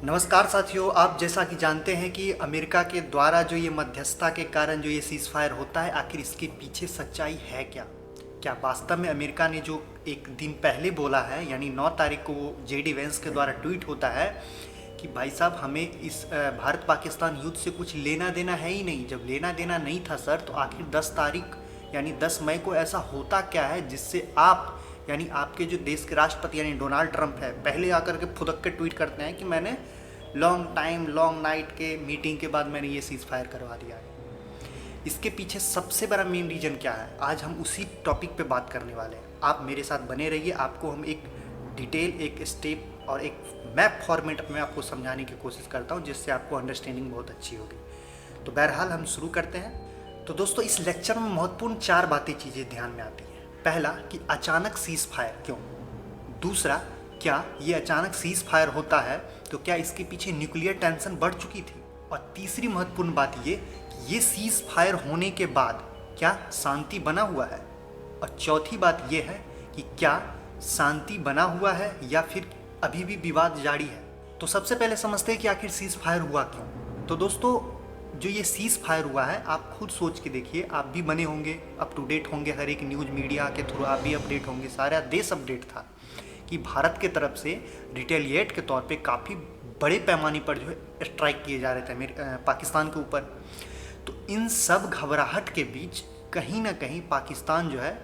नमस्कार साथियों, आप जैसा कि जानते हैं कि अमेरिका के द्वारा जो ये मध्यस्थता के कारण जो ये सीज़ फायर होता है, आखिर इसके पीछे सच्चाई है क्या? क्या वास्तव में अमेरिका ने जो एक दिन पहले बोला है, यानी 9 तारीख को वो जेडी वेंस के द्वारा ट्वीट होता है कि भाई साहब हमें इस भारत पाकिस्तान युद्ध से कुछ लेना देना है ही नहीं। जब लेना देना नहीं था सर, तो आखिर 10 तारीख यानी 10 मई को ऐसा होता क्या है जिससे आप यानी आपके जो देश के राष्ट्रपति यानी डोनाल्ड ट्रंप है, पहले आकर के फुदक के ट्वीट करते हैं कि मैंने लॉन्ग टाइम लॉन्ग नाइट के मीटिंग के बाद मैंने ये सीज़ फायर करवा दिया है। इसके पीछे सबसे बड़ा मेन रीज़न क्या है, आज हम उसी टॉपिक पे बात करने वाले हैं। आप मेरे साथ बने रहिए, आपको हम एक डिटेल, एक स्टेप और एक मैप फॉर्मेट में आपको समझाने की कोशिश करता हूँ, जिससे आपको अंडरस्टैंडिंग बहुत अच्छी होगी। तो बहरहाल हम शुरू करते हैं। तो दोस्तों, इस लेक्चर में महत्वपूर्ण 4 चीज़ें ध्यान में आती हैं। पहला कि अचानक सीज़ फायर क्यों। दूसरा, क्या ये अचानक सीज़ फायर होता है तो क्या इसके पीछे न्यूक्लियर टेंशन बढ़ चुकी थी। और तीसरी महत्वपूर्ण बात ये सीज़ फायर होने के बाद क्या शांति बना हुआ है। और चौथी बात ये है कि क्या शांति बना हुआ है या फिर अभी भी विवाद जारी है। तो सबसे पहले समझते हैं कि आखिर सीज़ फायर हुआ क्यों। तो दोस्तों, जो ये सीज़ फायर हुआ है, आप खुद सोच के देखिए, आप भी बने होंगे, अप टू डेट होंगे, हर एक न्यूज़ मीडिया के थ्रू आप भी अपडेट होंगे, सारा देश अपडेट था कि भारत के तरफ से रिटेलिएट के तौर पे काफ़ी बड़े पैमाने पर जो है स्ट्राइक किए जा रहे थे पाकिस्तान के ऊपर। तो इन सब घबराहट के बीच कहीं ना कहीं पाकिस्तान जो है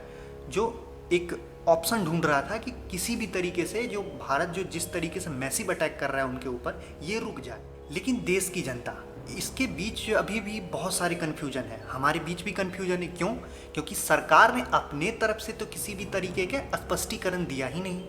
जो एक ऑप्शन ढूंढ रहा था कि किसी भी तरीके से जो भारत जो जिस तरीके से मैसिव अटैक कर रहा है उनके ऊपर, ये रुक जाए। लेकिन देश की जनता इसके बीच अभी भी बहुत सारी कन्फ्यूजन है, हमारे बीच भी कन्फ्यूजन है। क्यों? क्योंकि सरकार ने अपने तरफ से तो किसी भी तरीके के स्पष्टीकरण दिया ही नहीं,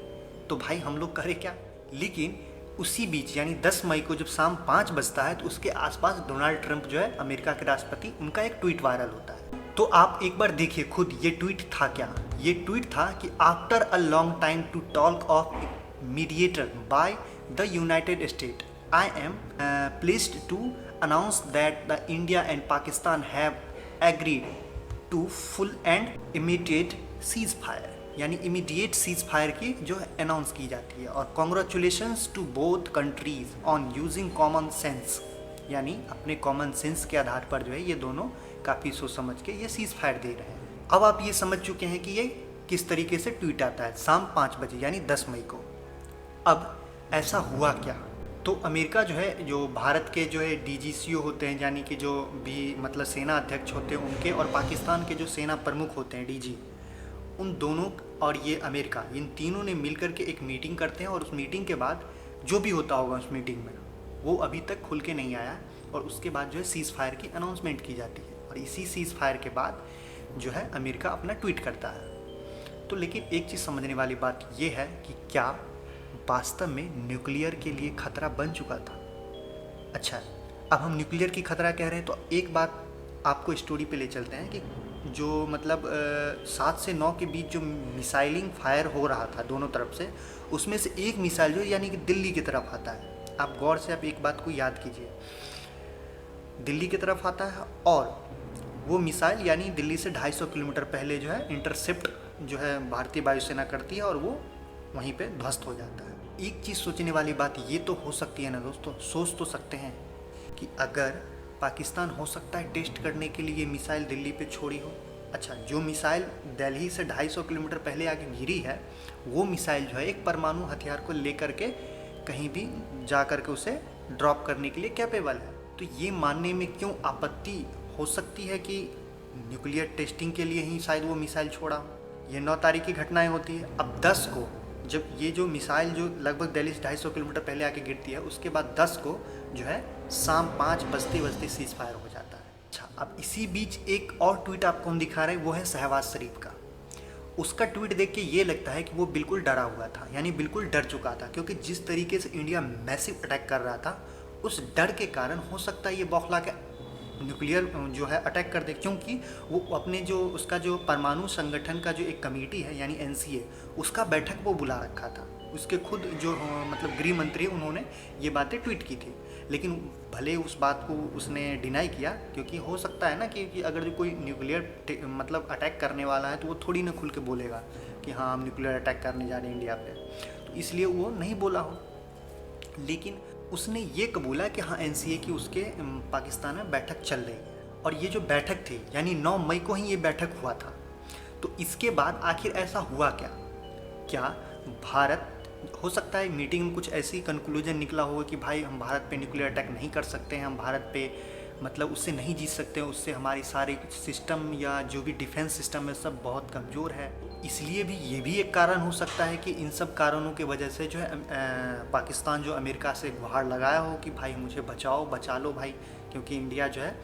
तो भाई हम लोग करें क्या। लेकिन उसी बीच यानी 10 मई को जब शाम 5 बजता है, तो उसके आसपास डोनाल्ड ट्रंप जो है अमेरिका के राष्ट्रपति, उनका एक ट्वीट वायरल होता है। तो आप एक बार देखिए खुद, ये ट्वीट था क्या। ये ट्वीट था कि after a long time to talk of mediator by the united state, I am pleased to announce that the India and Pakistan have agreed to full and immediate ceasefire, यानी immediate ceasefire की जो announce की जाती है। और congratulations to both countries on using common sense, यानी अपने common sense के आधार पर जो है ये दोनों काफ़ी सोच समझ के ये सीज फायर दे रहे हैं। अब आप ये समझ चुके हैं कि ये किस तरीके से ट्वीट आता है शाम 5 बजे यानी 10 मई को। अब ऐसा हुआ क्या। तो अमेरिका जो है, जो भारत के जो है डीजीसीओ होते हैं, यानी कि जो भी मतलब सेना अध्यक्ष होते हैं उनके, और पाकिस्तान के जो सेना प्रमुख होते हैं डीजी, उन दोनों और ये अमेरिका, इन तीनों ने मिलकर के एक मीटिंग करते हैं। और उस मीटिंग के बाद जो भी होता होगा उस मीटिंग में, वो अभी तक खुल के नहीं आया। और उसके बाद जो है सीज़ फायर की अनाउंसमेंट की जाती है। और इसी सीज़ फायर के बाद जो है अमेरिका अपना ट्वीट करता है। तो लेकिन एक चीज़ समझने वाली बात ये है कि क्या वास्तव में न्यूक्लियर के लिए खतरा बन चुका था। अच्छा, अब हम न्यूक्लियर की खतरा कह रहे हैं, तो एक बात आपको स्टोरी पे ले चलते हैं कि जो मतलब 7 से 9 के बीच जो मिसाइलिंग फायर हो रहा था दोनों तरफ से, उसमें से एक मिसाइल जो यानी कि दिल्ली की तरफ आता है। आप गौर से आप एक बात को याद कीजिए, दिल्ली की तरफ आता है और वो मिसाइल यानी दिल्ली से 250 किलोमीटर पहले जो है इंटरसेप्ट जो है भारतीय वायुसेना करती है और वो वहीं पे ध्वस्त हो जाता है। एक चीज़ सोचने वाली बात ये तो हो सकती है ना दोस्तों, सोच तो सकते हैं कि अगर पाकिस्तान हो सकता है टेस्ट करने के लिए मिसाइल दिल्ली पे छोड़ी हो। अच्छा, जो मिसाइल दिल्ली से 250 किलोमीटर पहले आके गिरी है, वो मिसाइल जो है एक परमाणु हथियार को लेकर के कहीं भी जा कर के उसे ड्रॉप करने के लिए कैपेबल है। तो ये मानने में क्यों आपत्ति हो सकती है कि न्यूक्लियर टेस्टिंग के लिए ही शायद वो मिसाइल छोड़ा। ये 9 तारीख की घटनाएं होती है। अब 10 को जब ये जो मिसाइल जो लगभग दिल्ली से 250 किलोमीटर पहले आके गिरती है, उसके बाद 10 को जो है शाम 5 बजते सीज फायर हो जाता है। अच्छा, अब इसी बीच एक और ट्वीट आपको हम दिखा रहे हैं, वो है शहबाज शरीफ का। उसका ट्वीट देख के ये लगता है कि वो बिल्कुल डरा हुआ था, यानी बिल्कुल डर चुका था, क्योंकि जिस तरीके से इंडिया मैसिव अटैक कर रहा था, उस डर के कारण हो सकता है ये बौखला के न्यूक्लियर जो है अटैक कर दे। क्योंकि वो अपने जो उसका जो परमाणु संगठन का जो एक कमेटी है यानी एनसीए, उसका बैठक वो बुला रखा था। उसके खुद जो मतलब गृह मंत्री, उन्होंने ये बातें ट्वीट की थी। लेकिन भले उस बात को उसने डिनाई किया, क्योंकि हो सकता है ना कि अगर जो कोई न्यूक्लियर मतलब अटैक करने वाला है, तो वो थोड़ी ना खुल के बोलेगा कि हाँ हम न्यूक्लियर अटैक करने जा रहे हैं इंडिया पे, तो इसलिए वो नहीं बोला हो। लेकिन उसने ये कबूला कि हाँ एनसीए की उसके पाकिस्तान में बैठक चल रही है। और ये जो बैठक थी यानी 9 मई को ही ये बैठक हुआ था। तो इसके बाद आखिर ऐसा हुआ क्या? क्या भारत, हो सकता है मीटिंग में कुछ ऐसी कंक्लूजन निकला होगा कि भाई हम भारत पे न्यूक्लियर अटैक नहीं कर सकते हैं, हम भारत पे मतलब उससे नहीं जीत सकते हैं, उससे हमारी सारे सिस्टम या जो भी डिफेंस सिस्टम है सब बहुत कमज़ोर है। इसलिए भी ये भी एक कारण हो सकता है कि इन सब कारणों की वजह से जो है पाकिस्तान जो अमेरिका से गुहार लगाया हो कि भाई मुझे बचाओ, बचा लो भाई, क्योंकि इंडिया जो है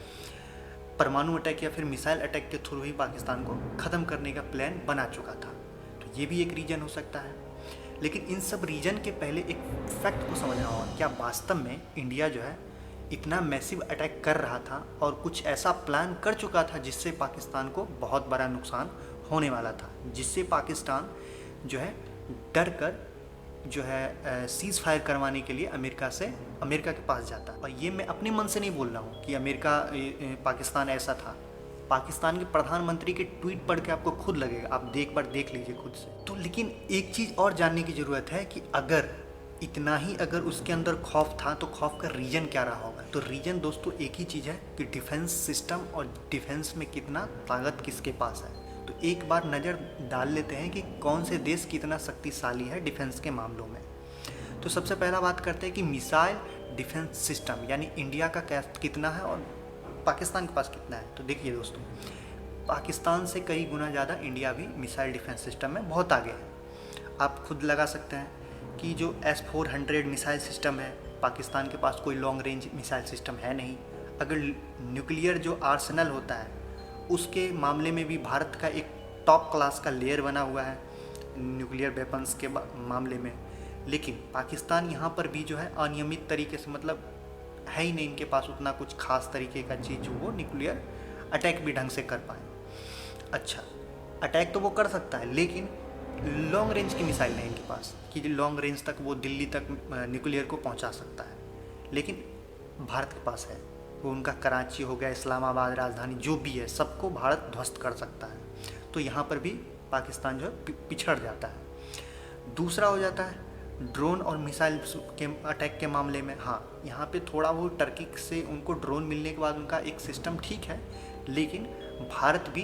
परमाणु अटैक या फिर मिसाइल अटैक के थ्रू ही पाकिस्तान को ख़त्म करने का प्लान बना चुका था। तो ये भी एक रीज़न हो सकता है। लेकिन इन सब रीजन के पहले एक फैक्ट को समझना होगा, क्या वास्तव में इंडिया जो है इतना मैसिव अटैक कर रहा था और कुछ ऐसा प्लान कर चुका था जिससे पाकिस्तान को बहुत बड़ा नुकसान होने वाला था, जिससे पाकिस्तान जो है डर कर जो है सीज़ फायर करवाने के लिए अमेरिका के पास जाता। और ये मैं अपने मन से नहीं बोल रहा हूँ कि अमेरिका पाकिस्तान ऐसा था। पाकिस्तान के प्रधानमंत्री के ट्वीट पढ़ के आपको खुद लगेगा, आप एक बार देख लीजिए खुद से। तो लेकिन एक चीज़ और जानने की ज़रूरत है कि अगर इतना ही अगर उसके अंदर खौफ था तो खौफ का रीजन क्या रहा होगा? तो रीजन दोस्तों एक ही चीज़ है कि डिफेंस सिस्टम और डिफेंस में कितना ताकत किसके पास है। तो एक बार नज़र डाल लेते हैं कि कौन से देश कितना शक्तिशाली है डिफेंस के मामलों में। तो सबसे पहला बात करते हैं कि मिसाइल डिफेंस सिस्टम यानी इंडिया का कितना है और पाकिस्तान के पास कितना है। तो देखिए दोस्तों, पाकिस्तान से कई गुना ज़्यादा इंडिया भी मिसाइल डिफेंस सिस्टम में बहुत आगे है। आप खुद लगा सकते हैं कि जो S-400 मिसाइल सिस्टम है, पाकिस्तान के पास कोई लॉन्ग रेंज मिसाइल सिस्टम है नहीं। अगर न्यूक्लियर जो आर्सेनल होता है उसके मामले में भी भारत का एक टॉप क्लास का लेयर बना हुआ है न्यूक्लियर वेपन्स के मामले में। लेकिन पाकिस्तान यहाँ पर भी जो है अनियमित तरीके से, मतलब है ही नहीं इनके पास उतना कुछ खास तरीके का चीज़ जो वो न्यूक्लियर अटैक भी ढंग से कर पाए। अच्छा, अटैक तो वो कर सकता है लेकिन लॉन्ग रेंज की मिसाइल नहीं इनके पास कि लॉन्ग रेंज तक वो दिल्ली तक न्यूक्लियर को पहुंचा सकता है। लेकिन भारत के पास है, वो उनका कराची हो गया, इस्लामाबाद राजधानी जो भी है सबको भारत ध्वस्त कर सकता है। तो यहाँ पर भी पाकिस्तान जो है पिछड़ जाता है। दूसरा हो जाता है ड्रोन और मिसाइल के अटैक के मामले में। हाँ, यहाँ पे थोड़ा वो टर्की से उनको ड्रोन मिलने के बाद उनका एक सिस्टम ठीक है, लेकिन भारत भी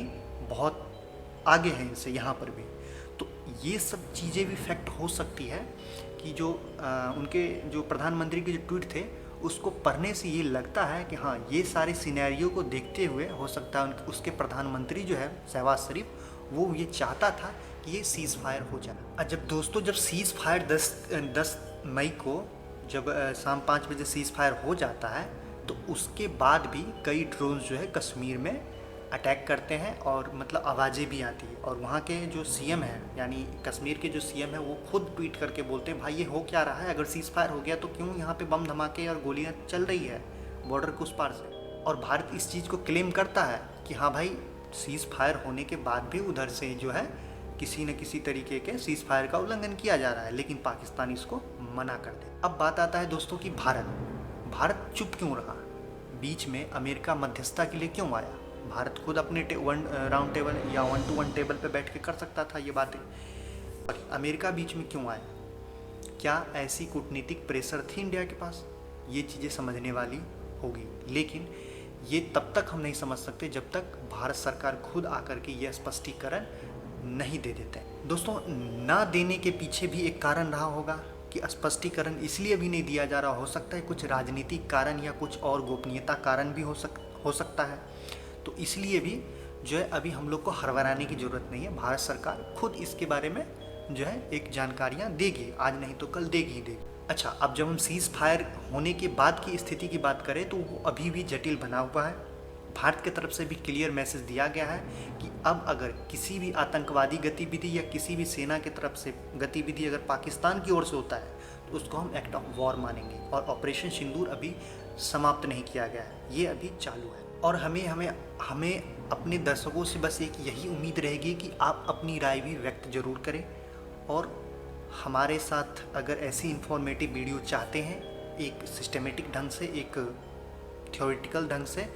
बहुत आगे है इनसे यहाँ पर भी। तो ये सब चीज़ें भी फैक्ट हो सकती है कि जो उनके जो प्रधानमंत्री के जो ट्वीट थे उसको पढ़ने से ये लगता है कि हाँ ये सारे सिनेरियो को देखते हुए हो सकता है उसके प्रधानमंत्री जो है शहबाज शरीफ वो ये चाहता था कि ये सीज़ फायर हो जाए। जब सीज़ फायर 10 मई को जब शाम 5 बजे सीज़ फायर हो जाता है तो उसके बाद भी कई ड्रोन्स जो है कश्मीर में अटैक करते हैं और मतलब आवाज़ें भी आती है। और वहाँ के जो सीएम है यानी कश्मीर के जो सीएम है वो खुद ट्वीट करके बोलते हैं भाई ये हो क्या रहा है, अगर सीज़ फायर हो गया तो क्यों यहाँ पे बम धमाके और गोलियाँ चल रही है बॉर्डर के उस पार से। और भारत इस चीज़ को क्लेम करता है कि हाँ भाई सीज़ फायर होने के बाद भी उधर से जो है किसी न किसी तरीके के सीज़ फायर का उल्लंघन किया जा रहा है, लेकिन पाकिस्तान इसको मना कर दे। अब बात आता है दोस्तों कि भारत चुप क्यों रहा, बीच में अमेरिका मध्यस्थता के लिए क्यों आया। भारत खुद अपने राउंड टेबल या 1-to-1 टेबल पे बैठ के कर सकता था ये बातें, और अमेरिका बीच में क्यों आया। क्या ऐसी कूटनीतिक प्रेशर थी इंडिया के पास, ये चीज़ें समझने वाली होगी। लेकिन ये तब तक हम नहीं समझ सकते जब तक भारत सरकार खुद आकर के ये स्पष्टीकरण नहीं दे देते। दोस्तों, ना देने के पीछे भी एक कारण रहा होगा कि स्पष्टीकरण इसलिए भी नहीं दिया जा रहा, हो सकता है कुछ राजनीतिक कारण या कुछ और गोपनीयता कारण भी हो सकता है। तो इसलिए भी जो है अभी हम लोग को हड़बड़ाने की ज़रूरत नहीं है, भारत सरकार खुद इसके बारे में जो है एक जानकारियाँ देगी, आज नहीं तो कल देगी ही देगी। अच्छा, अब जब हम सीज़ फायर होने के बाद की स्थिति की बात करें तो वो अभी भी जटिल बना हुआ है। भारत की तरफ से भी क्लियर मैसेज दिया गया है कि अब अगर किसी भी आतंकवादी गतिविधि या किसी भी सेना की तरफ से गतिविधि अगर पाकिस्तान की ओर से होता है तो उसको हम एक्ट ऑफ वॉर मानेंगे। और ऑपरेशन सिंदूर अभी समाप्त नहीं किया गया है, ये अभी चालू है। और हमें अपने दर्शकों से बस एक यही उम्मीद रहेगी कि आप अपनी राय भी व्यक्त जरूर करें, और हमारे साथ अगर ऐसी इन्फॉर्मेटिव वीडियो चाहते हैं एक सिस्टमेटिक ढंग से, एक थ्योरेटिकल ढंग से,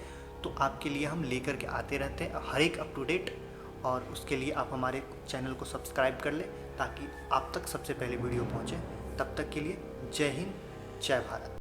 तो आपके लिए हम लेकर के आते रहते हैं हर एक अप टू डेट। और उसके लिए आप हमारे चैनल को सब्सक्राइब कर लें ताकि आप तक सबसे पहले वीडियो पहुंचे। तब तक के लिए जय हिंद, जय भारत।